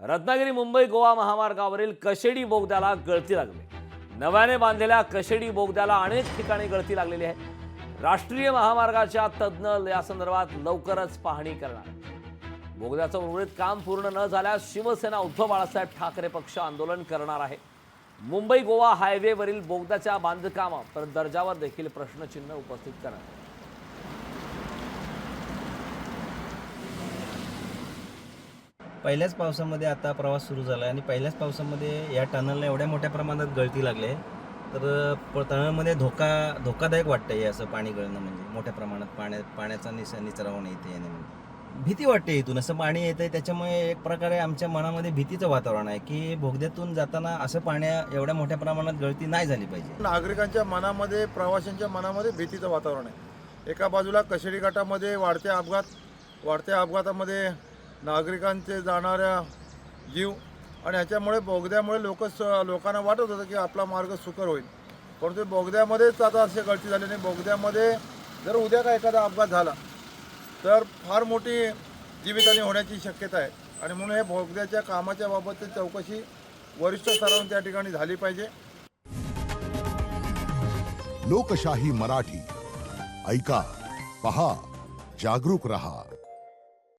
रत्नागिरी मुंबई गोवा महामार्गावरील कशेडी बोगद्याला गळती लागली। नव्याने बांधलेल्या कशेडी बोगद्याला अनेक ठिकाणी गळती लागलेली आहे। राष्ट्रीय महामार्गाच्या तज्ञ या संदर्भात लवकरच पाहणी करणार। बोगद्याचं उर्वरित काम पूर्ण न झाल्यास शिवसेना उद्धव बाळासाहेब ठाकरे पक्ष आंदोलन करणार आहे। मुंबई गोवा हायवेवरील बोगद्याच्या बांधकामावर दर्जावर देखील प्रश्नचिन्ह उपस्थित करणार। पहिल्याच पावसामध्ये आता प्रवास सुरू झाला आणि पहिल्याच पावसामध्ये या टनलला एवढ्या मोठ्या प्रमाणात गळती लागले तर टनलमध्ये धोकादायक वाटतं हे असं पाणी गळणं, म्हणजे मोठ्या प्रमाणात पाण्याचा निचरा होणं इथे येणे म्हणजे भीती वाटते। इथून असं पाणी येतंय त्याच्यामुळे एक प्रकारे आमच्या मनामध्ये भीतीचं वातावरण आहे की बोगद्यातून जाताना असं एवढ्या मोठ्या प्रमाणात गळती नाही झाली पाहिजे। नागरिकांच्या मनामध्ये, प्रवाशांच्या मनामध्ये भीतीचं वातावरण आहे। एका बाजूला कशेडी घाटामध्ये वाढत्या अपघातामध्ये नागरिकांचे जाणाऱ्या जीव आणि ह्याच्यामुळे बोगद्यामुळे लोकांना वाटत होतं की आपला मार्ग सुकर होईल, परंतु बोगद्यामध्येच आता असे गळती झाली नाही। बोगद्यामध्ये जर उद्या का एखादा अपघात झाला तर फार मोठी जीवितहानी होण्याची शक्यता आहे आणि म्हणून हे बोगद्याच्या कामाच्या बाबतची चौकशी वरिष्ठ स्तरावर त्या ठिकाणी झाली पाहिजे। लोकशाही मराठी ऐका, पहा, जागरूक रहा।